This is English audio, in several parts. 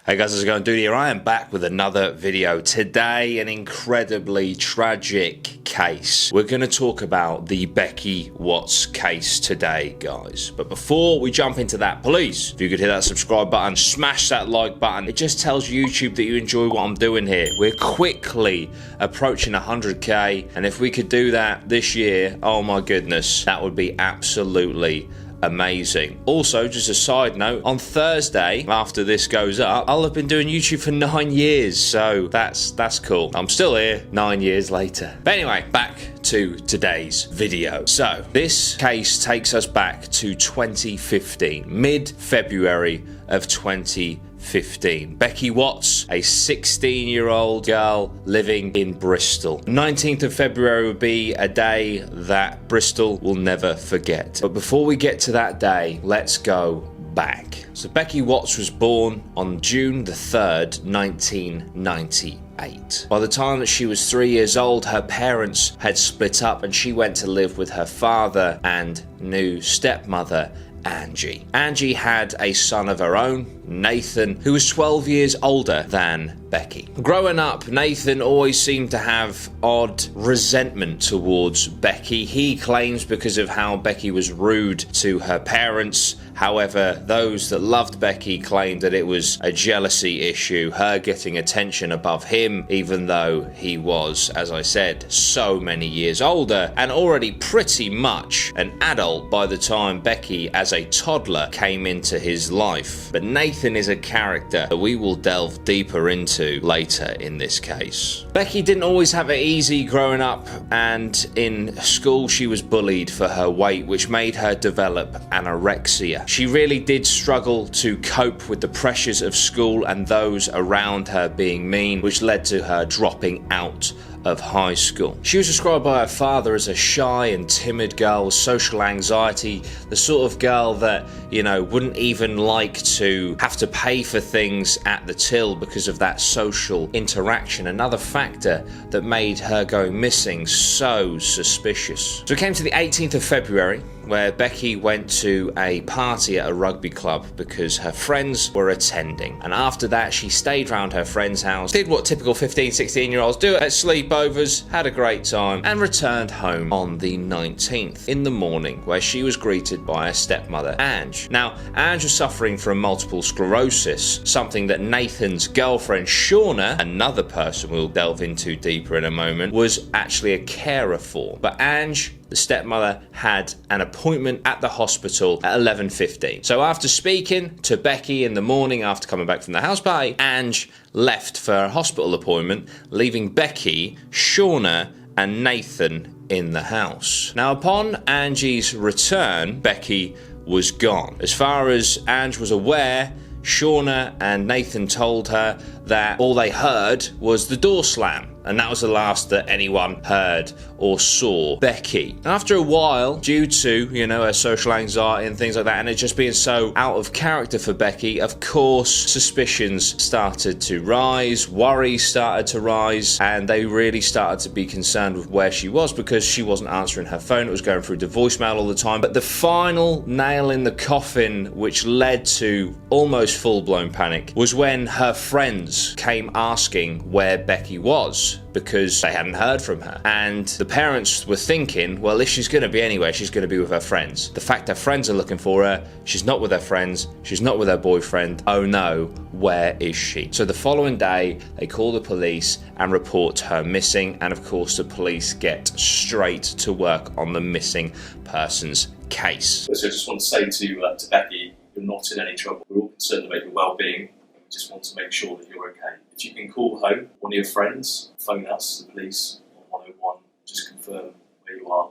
Hey guys, how's it going? Dudey here. I am back with another video. Today, an incredibly tragic case. We're going to talk about the Becky Watts case today, guys. But before we jump into that, please, if you could hit that subscribe button, smash that like button. It just tells YouTube that you enjoy what I'm doing here. We're quickly approaching 100k, and if we could do that this year, oh my goodness, that would be absolutely amazing. Also, just a side note, on Thursday, after this goes up, I'll have been doing YouTube for 9 years, so that's cool. I'm still here 9 years later. But anyway, back to today's video. So, this case takes us back to 2015, mid-February of 2015. Becky Watts, a 16-year-old girl living in Bristol. 19th of February would be a day that Bristol will never forget. But before we get to that day, let's go back. So Becky Watts was born on June the 3rd, 1998. By the time that she was 3 years old, her parents had split up and she went to live with her father and new stepmother, Angie. Angie had a son of her own, Nathan, who was 12 years older than Becky. Growing up, Nathan always seemed to have odd resentment towards Becky. He claims because of how Becky was rude to her parents. However, those that loved Becky claimed that it was a jealousy issue, her getting attention above him, even though he was, as I said, so many years older and already pretty much an adult by the time Becky, as a toddler, came into his life. But Nathan is a character that we will delve deeper into later in this case. Becky didn't always have it easy growing up, and in school she was bullied for her weight, which made her develop anorexia. She really did struggle to cope with the pressures of school and those around her being mean, which led to her dropping out of high school. She was described by her father as a shy and timid girl with social anxiety, the sort of girl that, you know, wouldn't even like to have to pay for things at the till because of that social interaction. Another factor that made her going missing so suspicious. So it came to the 18th of February, where Becky went to a party at a rugby club because her friends were attending. And after that, she stayed around her friend's house, did what typical 15, 16-year-olds do at sleepovers, had a great time, and returned home on the 19th in the morning, where she was greeted by her stepmother, Ange. Now, Ange was suffering from multiple sclerosis, something that Nathan's girlfriend, Shauna, another person we'll delve into deeper in a moment, was actually a carer for. But Ange, the stepmother, had an appointment at the hospital at 11:15. So after speaking to Becky in the morning after coming back from the house party, Ange left for a hospital appointment, leaving Becky, Shauna, and Nathan in the house. Now, upon Angie's return, Becky was gone. As far as Ange was aware, Shauna and Nathan told her that all they heard was the door slam, and that was the last that anyone heard or saw Becky. After a while, due to, you know, her social anxiety and things like that, and it just being so out of character for Becky, of course, suspicions started to rise, worries started to rise, and they really started to be concerned with where she was because she wasn't answering her phone. It was going through to voicemail all the time. But the final nail in the coffin, which led to almost full-blown panic, was when her friends came asking where Becky was, because they hadn't heard from her. And the parents were thinking, well, if she's going to be anywhere, she's going to be with her friends. The fact her friends are looking for her, she's not with her friends, she's not with her boyfriend. Oh no, where is she? So the following day, they call the police and report her missing. And of course, the police get straight to work on the missing persons case. So I just want to say to Becky, you're not in any trouble. We're all concerned about your well-being. We just want to make sure that you're okay. If you can call home, one of your friends, phone us, the police, on 101, just confirm where you are,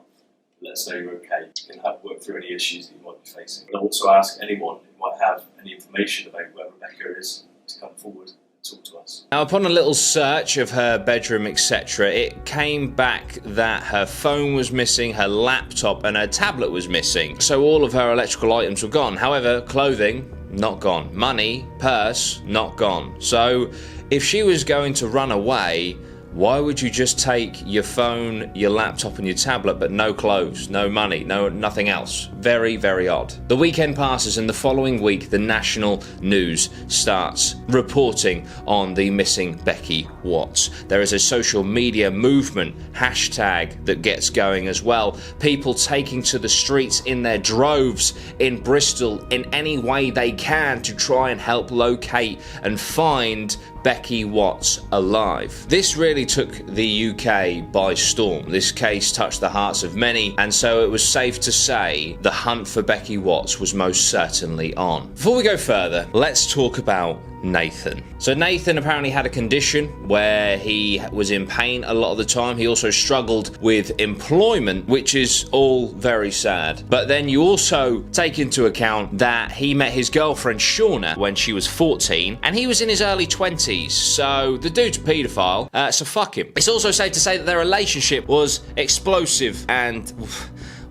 let us know you're okay. You can work through any issues that you might be facing. And also ask anyone who might have any information about where Rebecca is to come forward and talk to us. Now, upon a little search of her bedroom, etc., it came back that her phone was missing, her laptop and her tablet was missing. So all of her electrical items were gone. However, clothing, not gone. Money, purse, not gone. So if she was going to run away, Why would you just take your phone, your laptop and your tablet, but no clothes, no money, nothing else? Very, very odd. The weekend passes and the following week the national news starts reporting on the missing Becky Watts. There is a social media movement, hashtag, that gets going as well. People taking to the streets in their droves in Bristol in any way they can to try and help locate and find Becky Watts alive. This really took the UK by storm. This case touched the hearts of many, and so it was safe to say the hunt for Becky Watts was most certainly on. Before we go further, let's talk about Nathan. So Nathan apparently had a condition where he was in pain a lot of the time. He also struggled with employment, which is all very sad. But then you also take into account that he met his girlfriend Shauna when she was 14 and he was in his early 20s. So the dude's a paedophile, so fuck him. It's also safe to say that their relationship was explosive and...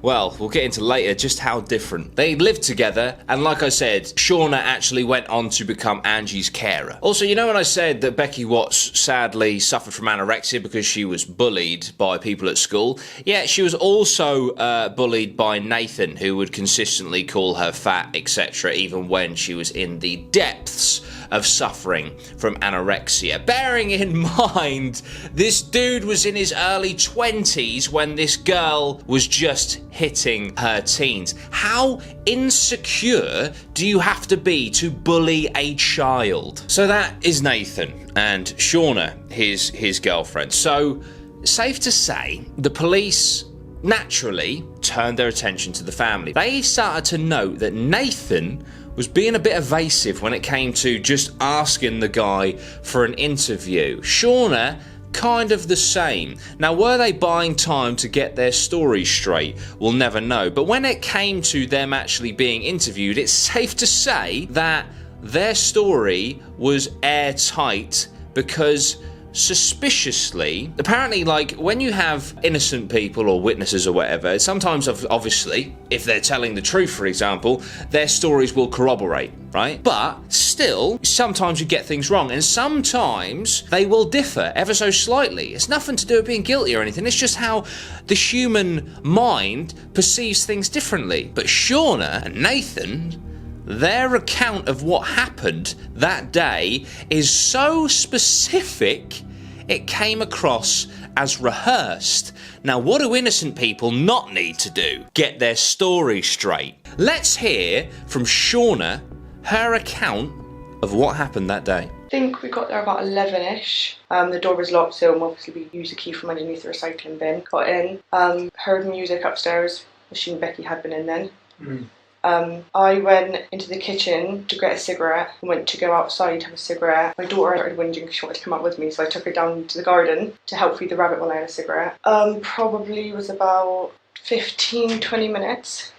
well, we'll get into later just how different. They lived together, and like I said, Shauna actually went on to become Angie's carer. Also, you know when I said that Becky Watts sadly suffered from anorexia because she was bullied by people at school? Yeah, she was also bullied by Nathan, who would consistently call her fat, etc., even when she was in the depths of suffering from anorexia. Bearing in mind, this dude was in his early 20s when this girl was just hitting her teens. How insecure do you have to be to bully a child? So that is Nathan and Shauna, his girlfriend. So safe to say, the police naturally turned their attention to the family. They started to note that Nathan was being a bit evasive when it came to just asking the guy for an interview. Shauna, kind of the same. Now, were they buying time to get their story straight? We'll never know. But when it came to them actually being interviewed, it's safe to say that their story was airtight because suspiciously, apparently, like, when you have innocent people or witnesses or whatever, sometimes, obviously, if they're telling the truth, for example, their stories will corroborate, right? But still, sometimes you get things wrong, and sometimes they will differ ever so slightly. It's nothing to do with being guilty or anything. It's just how the human mind perceives things differently. But Shauna and Nathan, their account of what happened that day is so specific, it came across as rehearsed. Now, what do innocent people not need to do? Get their story straight. Let's hear from Shauna, her account of what happened that day. I think we got there about 11ish. The door was locked, so obviously we used the key from underneath the recycling bin. Got in, heard music upstairs. Assuming Becky had been in then. I went into the kitchen to get a cigarette and went to go outside to have a cigarette. My daughter started whinging because she wanted to come out with me, so I took her down to the garden to help feed the rabbit while I had a cigarette. Probably was about 15-20 minutes.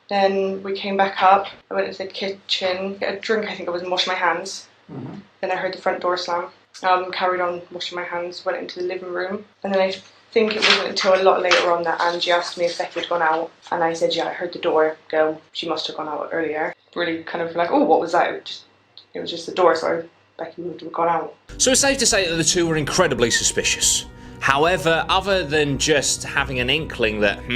Then we came back up. I went into the kitchen, get a drink, I think I was, and washed my hands. Then I heard the front door slam. Carried on washing my hands, went into the living room, and then I think it wasn't until a lot later on that Angie asked me if Becky had gone out, and I said, yeah, I heard the door go. She must have gone out earlier. Really kind of like, oh, what was that? It was just the door, so Becky would have gone out. So it's safe to say that the two were incredibly suspicious. However, other than just having an inkling that,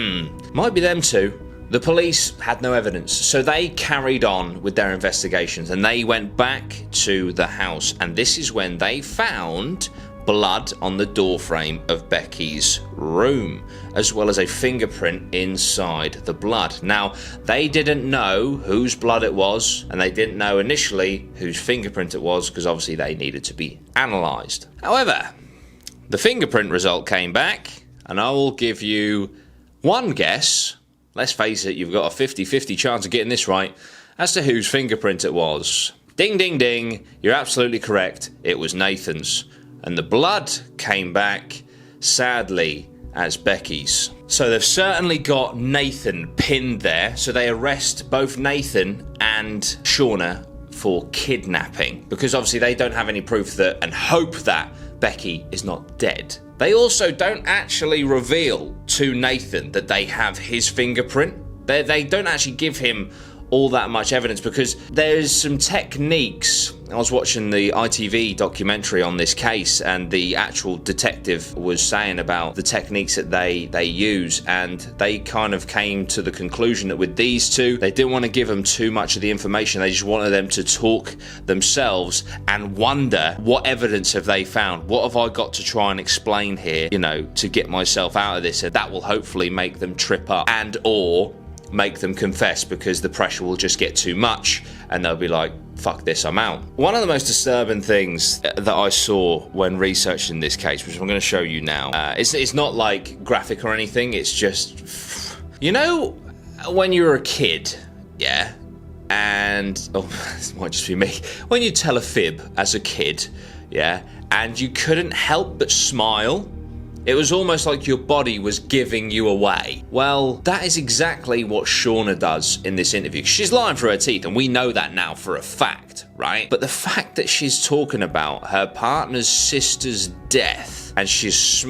might be them two, the police had no evidence, so they carried on with their investigations and they went back to the house, and this is when they found blood on the doorframe of Becky's room, as well as a fingerprint inside the blood. Now, they didn't know whose blood it was, and they didn't know initially whose fingerprint it was, because obviously they needed to be analysed. However, the fingerprint result came back, and I will give you one guess. Let's face it, you've got a 50-50 chance of getting this right as to whose fingerprint it was. Ding, ding, ding. You're absolutely correct. It was Nathan's. And the blood came back, sadly, as Becky's. So they've certainly got Nathan pinned there. So they arrest both Nathan and Shauna for kidnapping, because obviously they don't have any proof that, and hope that, Becky is not dead. They also don't actually reveal to Nathan that they have his fingerprint. They don't actually give him all that much evidence, because there's some techniques. I was watching the ITV documentary on this case, and the actual detective was saying about the techniques that they use, and they kind of came to the conclusion that with these two, they didn't want to give them too much of the information. They just wanted them to talk themselves and wonder, what evidence have they found? What have I got to try and explain here, you know, to get myself out of this? And that will hopefully make them trip up and or make them confess, because the pressure will just get too much and they'll be like, fuck this, I'm out. One of the most disturbing things that I saw when researching this case, which I'm going to show you now, it's not like graphic or anything, it's just, you know, when you were a kid, yeah, and, oh, this might just be me, when you tell a fib as a kid, yeah, and you couldn't help but smile. It was almost like your body was giving you away. Well, that is exactly what Shauna does in this interview. She's lying through her teeth, and we know that now for a fact, right? But the fact that she's talking about her partner's sister's death, and she's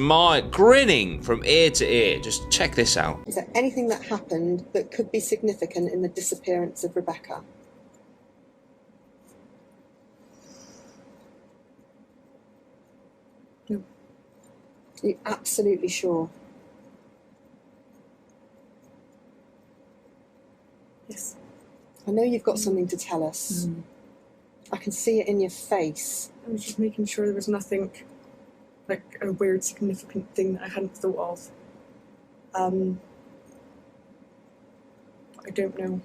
grinning from ear to ear. Just check this out. Is there anything that happened that could be significant in the disappearance of Rebecca? No. Are you absolutely sure? Yes. I know you've got something to tell us. I can see it in your face. I was just making sure there was nothing, like a weird, significant thing that I hadn't thought of. I don't know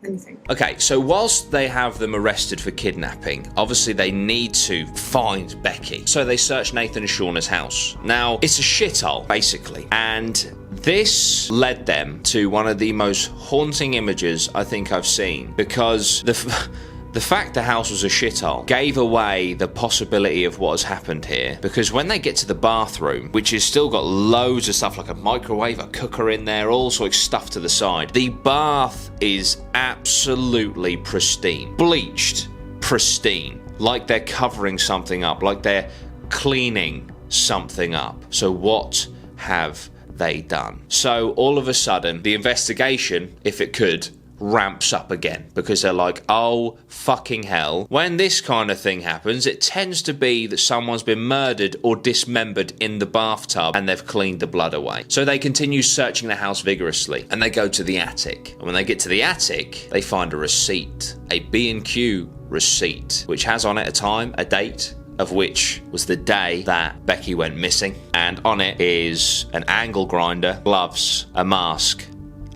anything. Okay, so whilst they have them arrested for kidnapping, obviously they need to find Becky. So they search Nathan and Shauna's house. Now, it's a shithole, basically. And this led them to one of the most haunting images I think I've seen, because the fact the house was a shithole gave away the possibility of what has happened here, because when they get to the bathroom, which has still got loads of stuff like a microwave, a cooker in there, all sorts of stuff to the side, the bath is absolutely pristine. Bleached, pristine. Like they're covering something up, like they're cleaning something up. So what have they done? So all of a sudden, the investigation, if it could, ramps up again, because they're like, oh fucking hell, when this kind of thing happens, it tends to be that someone's been murdered or dismembered in the bathtub and they've cleaned the blood away. So they continue searching the house vigorously, and they go to the attic, and when they get to the attic, they find a receipt, a B&Q receipt, which has on it a time, a date, of which was the day that Becky went missing, and on it is an angle grinder, gloves, a mask,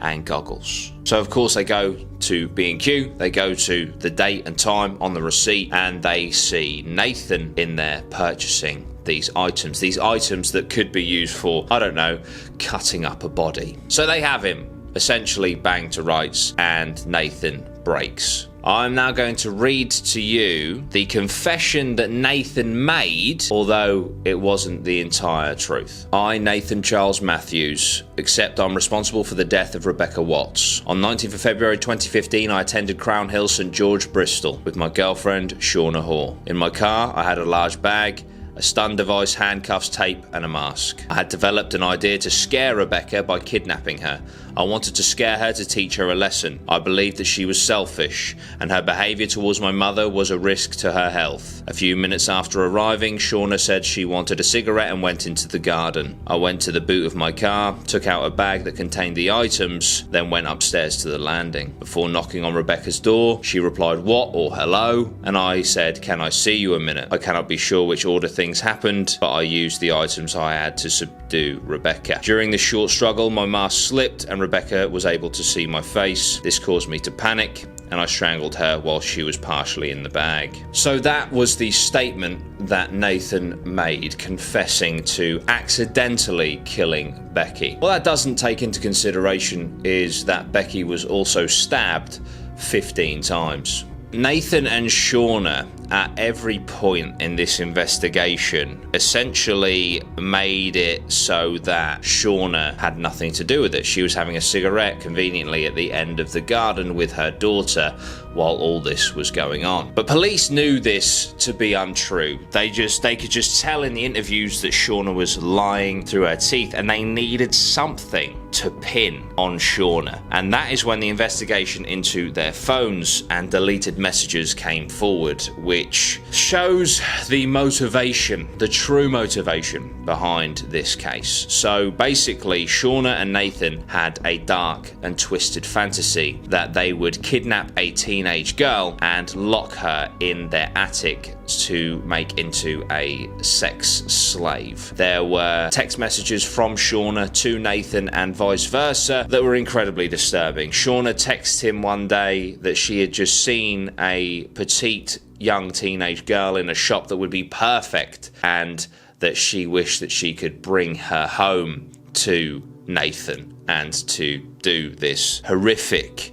and goggles. So of course they go to B&Q, they go to the date and time on the receipt, and they see Nathan in there purchasing these items that could be used for, I don't know, cutting up a body. So they have him essentially banged to rights, and Nathan breaks. I'm now going to read to you the confession that Nathan made, although it wasn't the entire truth. I, Nathan Charles Matthews, accept I'm responsible for the death of Rebecca Watts. On 19th of February 2015, I attended Crown Hill, St George, Bristol, with my girlfriend, Shauna Hoare. In my car, I had a large bag, a stun device, handcuffs, tape, and a mask. I had developed an idea to scare Rebecca by kidnapping her. I wanted to scare her to teach her a lesson. I believed that she was selfish, and her behaviour towards my mother was a risk to her health. A few minutes after arriving, Shauna said she wanted a cigarette and went into the garden. I went to the boot of my car, took out a bag that contained the items, then went upstairs to the landing. Before knocking on Rebecca's door, she replied, "What?" or "Hello?" and I said, "Can I see you a minute?" I cannot be sure which order things happened, but I used the items I had to subdue Rebecca. During this short struggle, my mask slipped and Rebecca was able to see my face. This caused me to panic, and I strangled her while she was partially in the bag. So that was the statement that Nathan made, confessing to accidentally killing Becky. What that doesn't take into consideration is that Becky was also stabbed 15 times. Nathan and Shauna at every point in this investigation essentially made it so that Shauna had nothing to do with it. She was having a cigarette conveniently at the end of the garden with her daughter while all this was going on. But police knew this to be untrue. They could just tell in the interviews that Shauna was lying through her teeth, and they needed something to pin on Shauna. And that is when the investigation into their phones and deleted messages came forward, which shows the motivation, the true motivation behind this case. So basically, Shauna and Nathan had a dark and twisted fantasy that they would kidnap a teenage girl and lock her in their attic to make into a sex slave. There were text messages from Shauna to Nathan and vice versa that were incredibly disturbing. Shauna texted him one day that she had just seen a petite young teenage girl in a shop that would be perfect, and that she wished that she could bring her home to Nathan and to do this horrific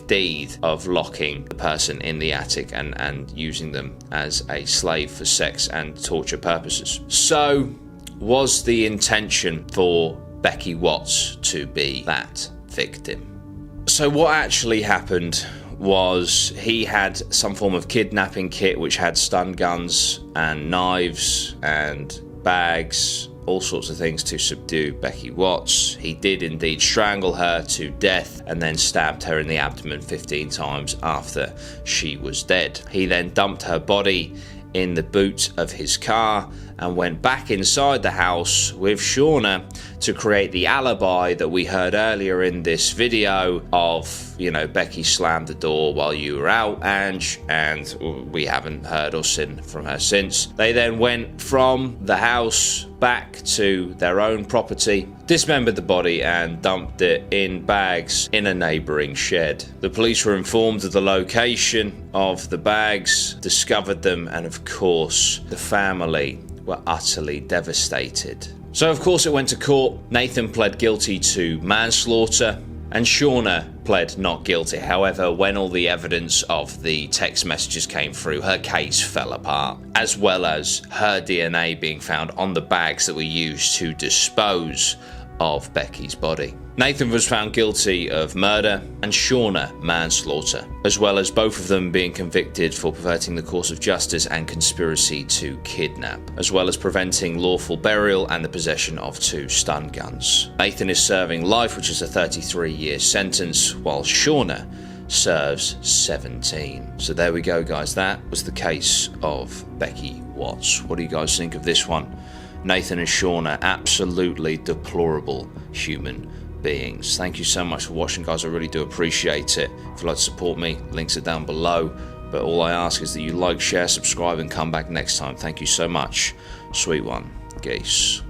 deed of locking the person in the attic and using them as a slave for sex and torture purposes. So, was the intention for Becky Watts to be that victim? So what actually happened was he had some form of kidnapping kit which had stun guns and knives and bags, all sorts of things to subdue Becky Watts. He did indeed strangle her to death and then stabbed her in the abdomen 15 times after she was dead. He then dumped her body in the boot of his car and went back inside the house with Shauna to create the alibi that we heard earlier in this video of, you know, Becky slammed the door while you were out, Ange, and we haven't heard or seen from her since. They then went from the house back to their own property, dismembered the body and dumped it in bags in a neighbouring shed. The police were informed of the location of the bags, discovered them, and of course the family were utterly devastated. So of course it went to court. Nathan pled guilty to manslaughter and Shauna pled not guilty. However, when all the evidence of the text messages came through, her case fell apart, as well as her DNA being found on the bags that were used to dispose of Becky's body. Nathan was found guilty of murder and Shauna manslaughter, as well as both of them being convicted for perverting the course of justice and conspiracy to kidnap, as well as preventing lawful burial and the possession of 2 stun guns. Nathan is serving life, which is a 33-year sentence, while Shauna serves 17. So there we go, guys. That was the case of Becky Watts. What do you guys think of this one? Nathan and Shauna, absolutely deplorable human beings. Thank you so much for watching, guys. I really do appreciate it. If you'd like to support me, links are down below. But all I ask is that you like, share, subscribe, and come back next time. Thank you so much. Sweet one. Geese.